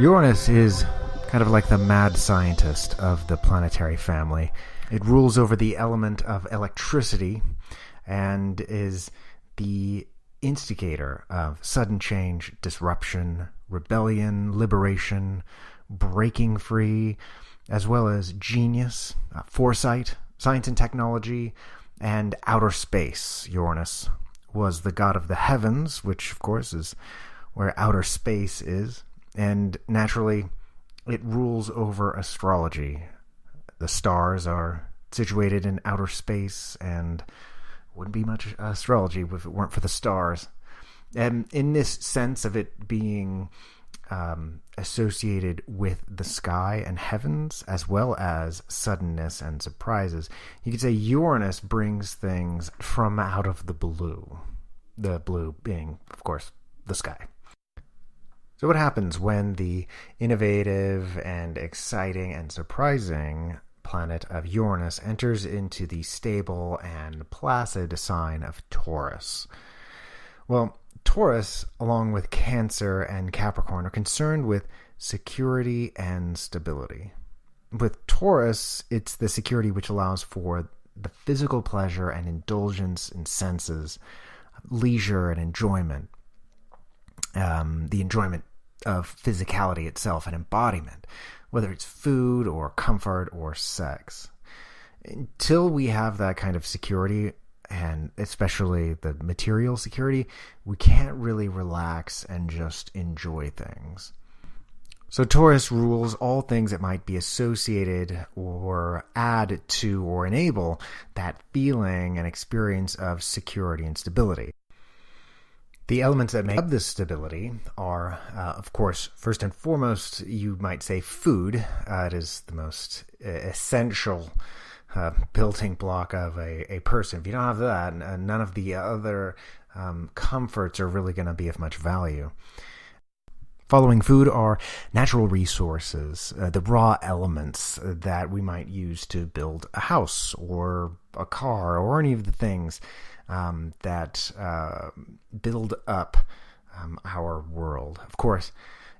Uranus is kind of like the mad scientist of the planetary family. It rules over the element of electricity and is the instigator of sudden change, disruption, rebellion, liberation, breaking free, as well as genius, foresight, science and technology, and outer space. Uranus was the god of the heavens, which of course is where outer space is, and naturally it rules over astrology. The stars are situated in outer space, and wouldn't be much astrology if it weren't for the stars. And in this sense of it being associated with the sky and heavens, as well as suddenness and surprises, you could say Uranus brings things from out of the blue. The blue being, of course, the sky. So what happens when the innovative and exciting and surprising planet of Uranus enters into the stable and placid sign of Taurus? Well, Taurus, along with Cancer and Capricorn, are concerned with security and stability. With Taurus, it's the security which allows for the physical pleasure and indulgence in senses, leisure and enjoyment, the enjoyment of physicality itself and embodiment, whether it's food or comfort or sex. Until we have that kind of security, and especially the material security, we can't really relax and just enjoy things. So Taurus rules all things that might be associated or add to or enable that feeling and experience of security and stability. The elements that make up this stability are, of course, first and foremost, you might say food. It is the most essential building block of a person. If you don't have that, none of the other comforts are really going to be of much value. Following food are natural resources, the raw elements that we might use to build a house or a car or any of the things that build up our world. Of course,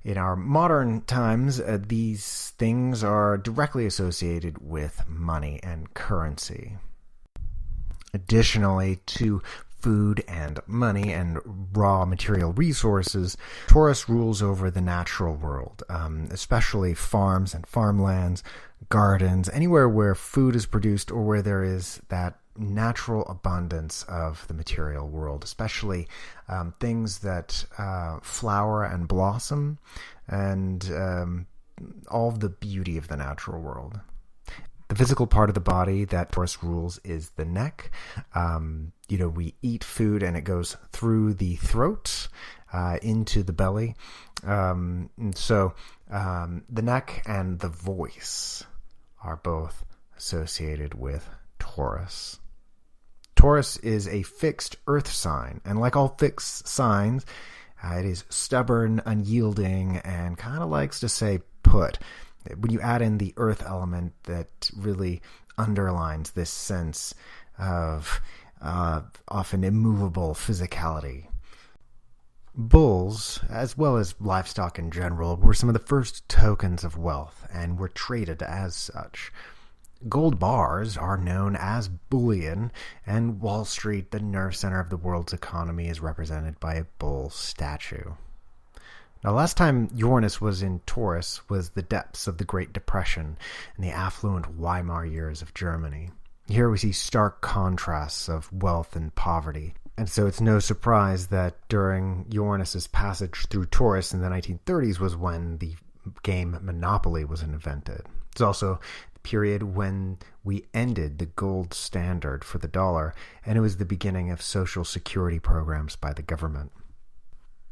in our modern times, these things are directly associated with money and currency. Additionally to food and money and raw material resources, Taurus rules over the natural world, especially farms and farmlands, gardens, anywhere where food is produced or where there is that natural abundance of the material world, especially things that flower and blossom, and all of the beauty of the natural world. The physical part of the body that Taurus rules is the neck. We eat food and it goes through the throat into the belly. So the neck and the voice are both associated with Taurus. Taurus is a fixed earth sign, and like all fixed signs, it is stubborn, unyielding, and kind of likes to say put. When you add in the earth element, that really underlines this sense of often immovable physicality. Bulls, as well as livestock in general, were some of the first tokens of wealth and were traded as such. Gold bars are known as bullion, and Wall Street, the nerve center of the world's economy, is represented by a bull statue. Now, last time Uranus was in Taurus was the depths of the Great Depression and the affluent Weimar years of Germany. Here we see stark contrasts of wealth and poverty. And so it's no surprise that during Uranus's passage through Taurus in the 1930s was when the game Monopoly was invented. It's also the period when we ended the gold standard for the dollar, and it was the beginning of social security programs by the government.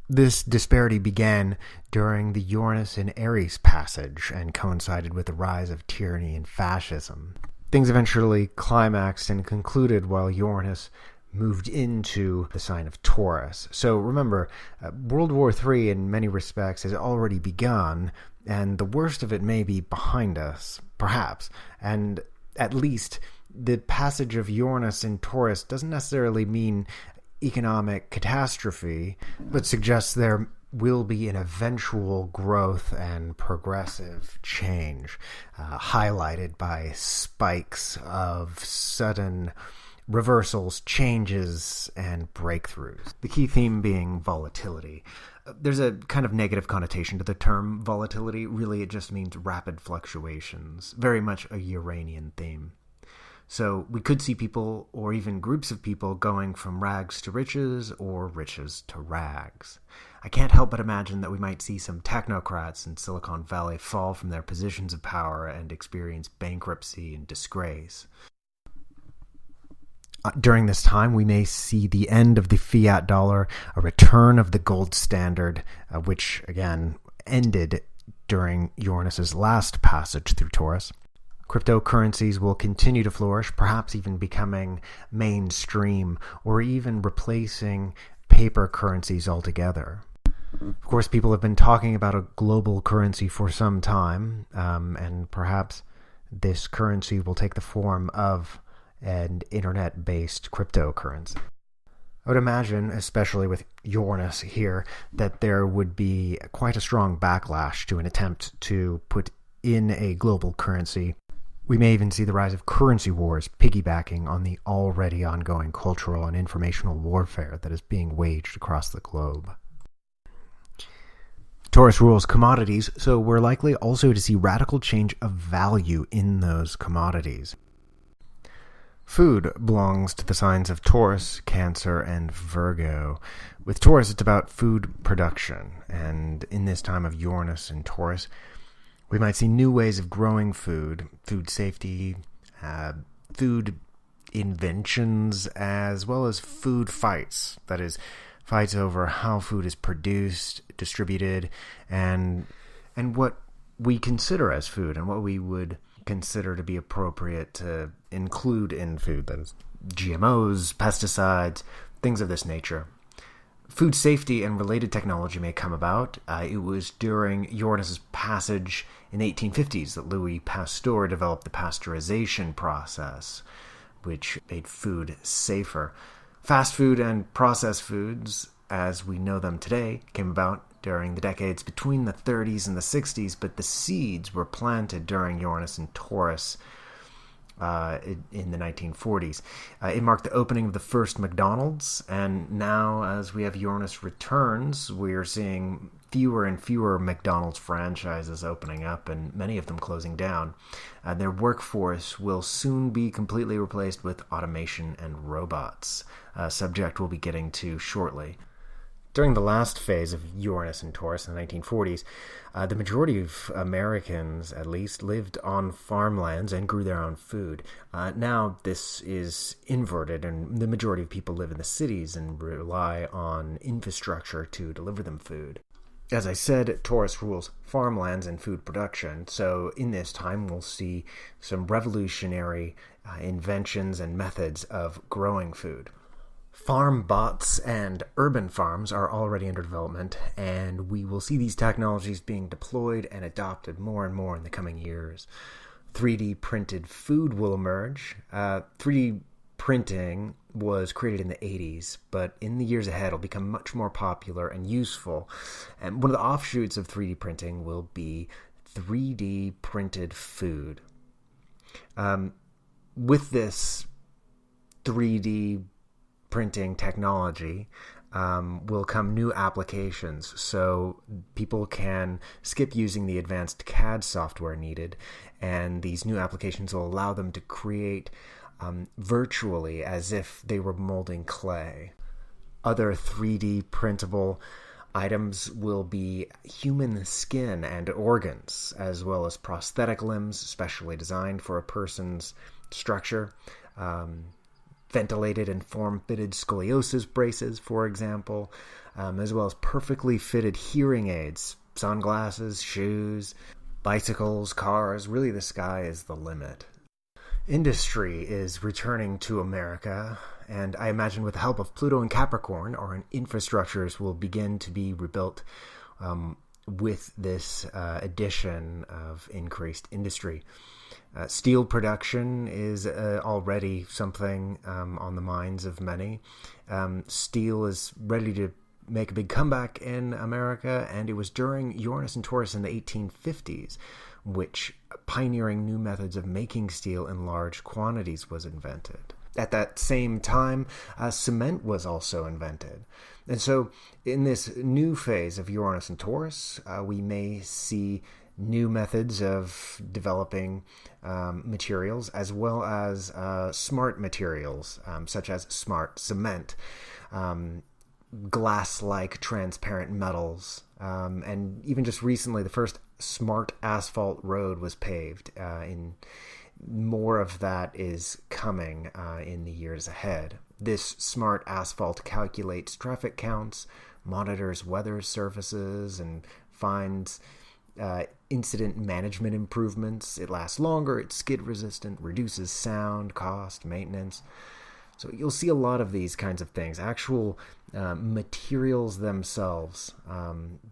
This disparity began during the Uranus and Aries passage and coincided with the rise of tyranny and fascism. Things eventually climaxed and concluded while Uranus moved into the sign of Taurus. So remember, World War III in many respects has already begun, and the worst of it may be behind us, perhaps. And at least the passage of Uranus in Taurus doesn't necessarily mean economic catastrophe, but suggests there will be an eventual growth and progressive change, highlighted by spikes of sudden reversals, changes, and breakthroughs. The key theme being volatility. There's a kind of negative connotation to the term volatility. Really, it just means rapid fluctuations, very much a Uranian theme. So we could see people, or even groups of people, going from rags to riches or riches to rags. I can't help but imagine that we might see some technocrats in Silicon Valley fall from their positions of power and experience bankruptcy and disgrace. During this time, we may see the end of the fiat dollar, a return of the gold standard, which, again, ended during Uranus's last passage through Taurus. Cryptocurrencies will continue to flourish, perhaps even becoming mainstream or even replacing paper currencies altogether. Of course, people have been talking about a global currency for some time, and perhaps this currency will take the form of an internet-based cryptocurrency. I would imagine, especially with Uranus here, that there would be quite a strong backlash to an attempt to put in a global currency. We may even see the rise of currency wars piggybacking on the already ongoing cultural and informational warfare that is being waged across the globe. Taurus rules commodities, so we're likely also to see radical change of value in those commodities. Food belongs to the signs of Taurus, Cancer, and Virgo. With Taurus, it's about food production, and in this time of Uranus and Taurus, we might see new ways of growing food, food safety, food inventions, as well as food fights. That is, fights over how food is produced, distributed, and what we consider as food, and what we would consider to be appropriate to include in food. That is, GMOs, pesticides, things of this nature. Food safety and related technology may come about. It was during Uranus's passage in the 1850s that Louis Pasteur developed the pasteurization process, which made food safer. Fast food and processed foods, as we know them today, came about during the decades between the 30s and the 60s, but the seeds were planted during Uranus and Taurus in the 1940s. It marked the opening of the first McDonald's, and now as we have Uranus returns, we're seeing fewer and fewer McDonald's franchises opening up and many of them closing down. Their workforce will soon be completely replaced with automation and robots, a subject we'll be getting to shortly. During the last phase of Uranus and Taurus in the 1940s, the majority of Americans, at least, lived on farmlands and grew their own food. Now this is inverted, and the majority of people live in the cities and rely on infrastructure to deliver them food. As I said, Taurus rules farmlands and food production, so in this time we'll see some revolutionary inventions and methods of growing food. Farm bots and urban farms are already under development, and we will see these technologies being deployed and adopted more and more in the coming years. 3D printed food will emerge. 3D printing was created in the 80s, but in the years ahead it'll become much more popular and useful. And one of the offshoots of 3D printing will be 3D printed food. With this 3D printing technology will come new applications, so people can skip using the advanced CAD software needed, and these new applications will allow them to create virtually as if they were molding clay. Other 3D printable items will be human skin and organs, as well as prosthetic limbs specially designed for a person's structure. Ventilated and form-fitted scoliosis braces, for example, as well as perfectly fitted hearing aids, sunglasses, shoes, bicycles, cars. Really, the sky is the limit. Industry is returning to America, and I imagine with the help of Pluto and Capricorn, our infrastructures will begin to be rebuilt with this addition of increased industry. Steel production is already something on the minds of many. Steel is ready to make a big comeback in America, and it was during Uranus and Taurus in the 1850s, which pioneering new methods of making steel in large quantities was invented. At that same time, cement was also invented. And so in this new phase of Uranus and Taurus, we may see new methods of developing materials, as well as smart materials, such as smart cement, glass-like transparent metals, and even just recently, the first smart asphalt road was paved. More of that is coming in the years ahead. This smart asphalt calculates traffic counts, monitors weather services, and finds incident management improvements. It lasts longer, it's skid resistant, reduces sound, cost, maintenance. So you'll see a lot of these kinds of things, actual materials themselves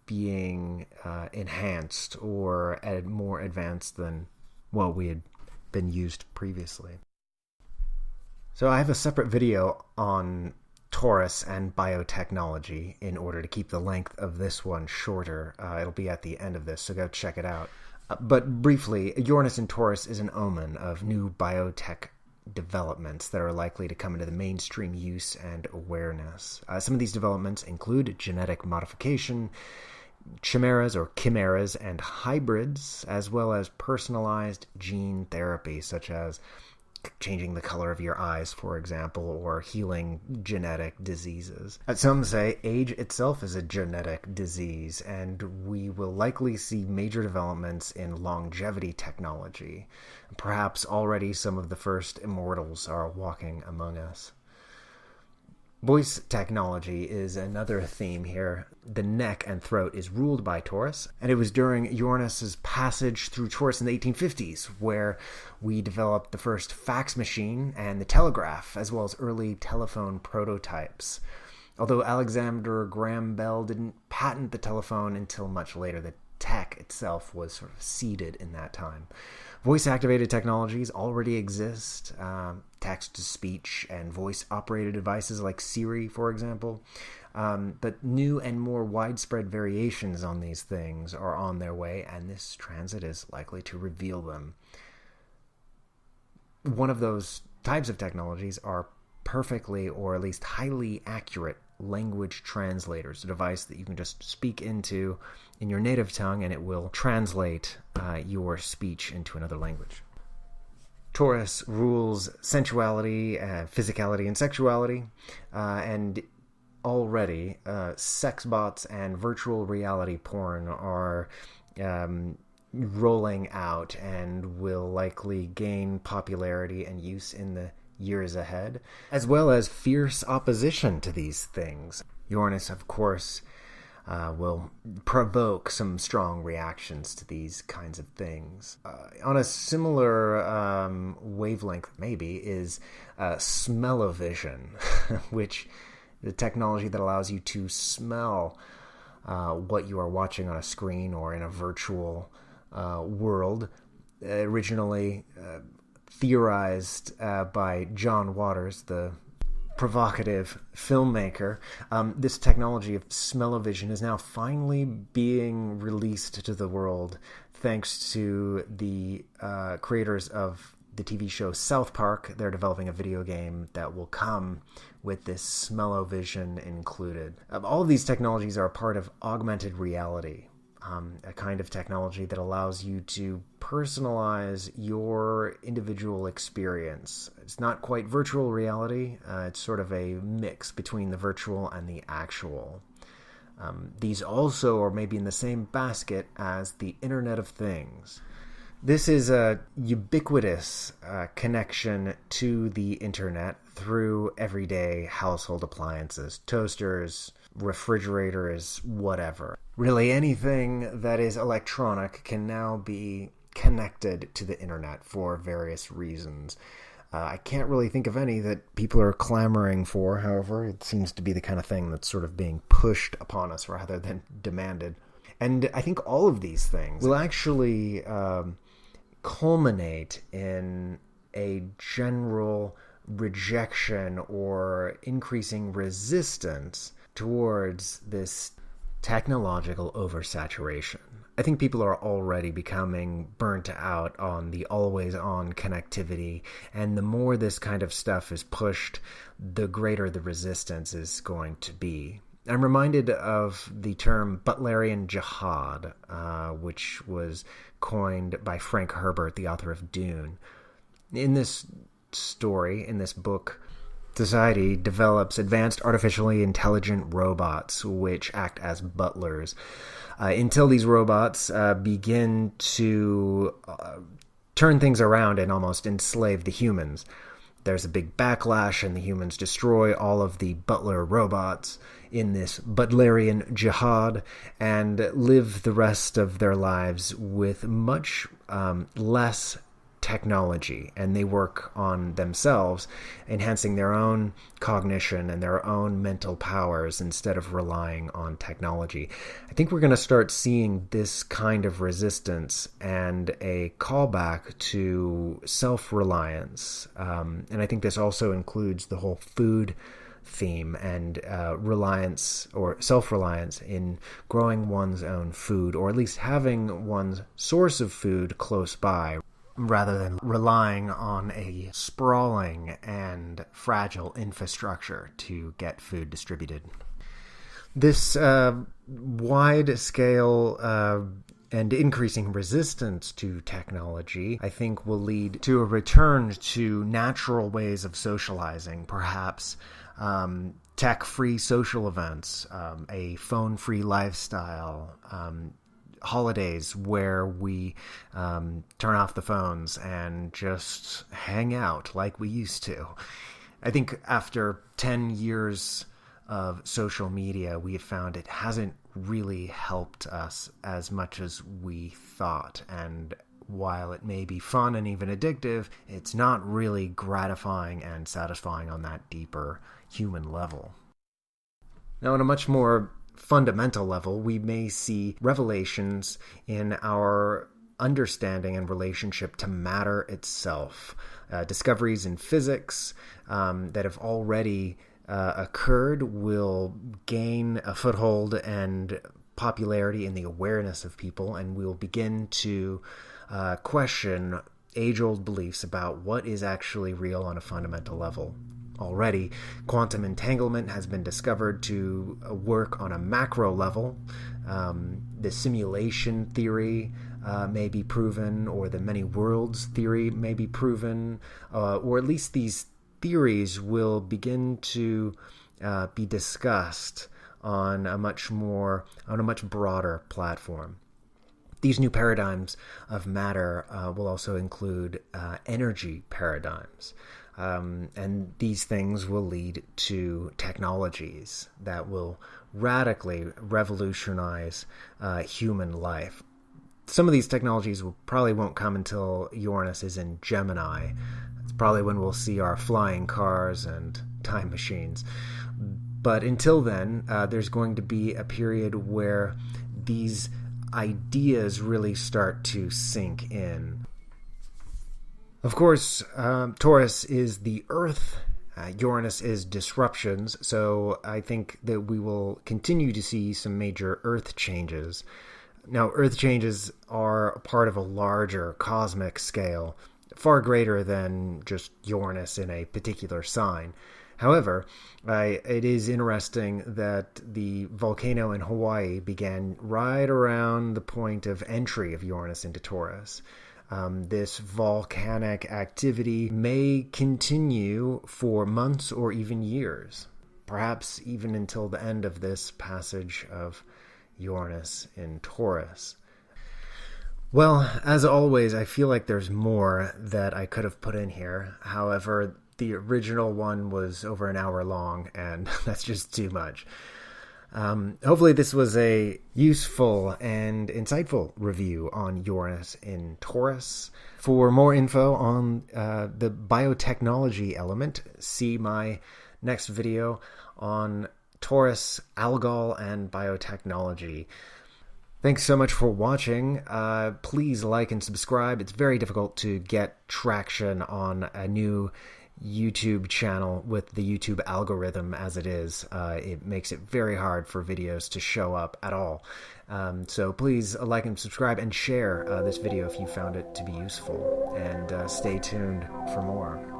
being enhanced or more advanced than what we had been used previously. So I have a separate video on Taurus and biotechnology in order to keep the length of this one shorter. It'll be at the end of this, so go check it out. But briefly, Uranus and Taurus is an omen of new biotech developments that are likely to come into the mainstream use and awareness. Some of these developments include genetic modification, chimeras and hybrids, as well as personalized gene therapy, such as changing the color of your eyes, for example, or healing genetic diseases. Some say age itself is a genetic disease, and we will likely see major developments in longevity technology. Perhaps already some of the first immortals are walking among us. Voice technology is another theme here. The neck and throat is ruled by Taurus, and it was during Uranus's passage through Taurus in the 1850s where we developed the first fax machine and the telegraph, as well as early telephone prototypes. Although Alexander Graham Bell didn't patent the telephone until much later, the tech itself was sort of seeded in that time. Voice-activated technologies already exist, text-to-speech and voice-operated devices like Siri, for example. But new and more widespread variations on these things are on their way, and this transit is likely to reveal them. One of those types of technologies are perfectly, or at least highly accurate, language translators, a device that you can just speak into in your native tongue and it will translate your speech into another language. Taurus rules sensuality, physicality, and sexuality, and already sex bots and virtual reality porn are rolling out and will likely gain popularity and use in the years ahead, as well as fierce opposition to these things. Uranus, of course, will provoke some strong reactions to these kinds of things. On a similar wavelength, maybe, is smell-o-vision, which is a technology that allows you to smell what you are watching on a screen or in a virtual world. Originally theorized by John Waters, the provocative filmmaker, this technology of smell-o-vision is now finally being released to the world thanks to the creators of the TV show South Park. They're developing a video game that will come with this smell-o-vision included. All of these technologies are a part of augmented reality, a kind of technology that allows you to personalize your individual experience. It's not quite virtual reality. It's sort of a mix between the virtual and the actual. These also are maybe in the same basket as the Internet of Things. This is a ubiquitous connection to the Internet through everyday household appliances, toasters, refrigerators, whatever. Really anything that is electronic can now be connected to the Internet for various reasons. I can't really think of any that people are clamoring for, however. It seems to be the kind of thing that's sort of being pushed upon us rather than demanded. And I think all of these things will actually culminate in a general rejection or increasing resistance towards this technological oversaturation. I think people are already becoming burnt out on the always-on connectivity, and the more this kind of stuff is pushed, the greater the resistance is going to be. I'm reminded of the term Butlerian jihad, which was coined by Frank Herbert, the author of Dune. In this story, in this book, society develops advanced artificially intelligent robots which act as butlers until these robots begin to turn things around and almost enslave the humans. There's a big backlash, and the humans destroy all of the butler robots in this Butlerian jihad and live the rest of their lives with much less technology, and they work on themselves, enhancing their own cognition and their own mental powers instead of relying on technology. I think we're going to start seeing this kind of resistance and a callback to self-reliance, and I think this also includes the whole food theme and reliance or self-reliance in growing one's own food, or at least having one's source of food close by, rather than relying on a sprawling and fragile infrastructure to get food distributed. This wide-scale and increasing resistance to technology, I think, will lead to a return to natural ways of socializing, perhaps tech-free social events, a phone-free lifestyle, holidays where we turn off the phones and just hang out like we used to. I think after 10 years of social media, we have found it hasn't really helped us as much as we thought. And while it may be fun and even addictive, it's not really gratifying and satisfying on that deeper human level. Now, on a much more fundamental level, we may see revelations in our understanding and relationship to matter itself. Discoveries in physics that have already occurred will gain a foothold and popularity in the awareness of people, and we'll begin to question age-old beliefs about what is actually real on a fundamental level. Already, quantum entanglement has been discovered to work on a macro level. The simulation theory may be proven, or the many worlds theory may be proven, or at least these theories will begin to be discussed on a much broader platform. These new paradigms of matter will also include energy paradigms. And these things will lead to technologies that will radically revolutionize human life. Some of these technologies probably won't come until Uranus is in Gemini. It's probably when we'll see our flying cars and time machines. But until then, there's going to be a period where these ideas really start to sink in. Of course, Taurus is the Earth, Uranus is disruptions, so I think that we will continue to see some major Earth changes. Now, Earth changes are part of a larger cosmic scale, far greater than just Uranus in a particular sign. However, it is interesting that the volcano in Hawaii began right around the point of entry of Uranus into Taurus. This volcanic activity may continue for months or even years, perhaps even until the end of this passage of Uranus in Taurus. Well, as always, I feel like there's more that I could have put in here. However, the original one was over an hour long, and that's just too much. Hopefully this was a useful and insightful review on Uranus in Taurus. For more info on the biotechnology element, see my next video on Taurus, algal, and biotechnology. Thanks so much for watching. Please like and subscribe. It's very difficult to get traction on a new YouTube channel with the YouTube algorithm as it is. It makes it very hard for videos to show up at all. So please like and subscribe and share this video if you found it to be useful, and stay tuned for more.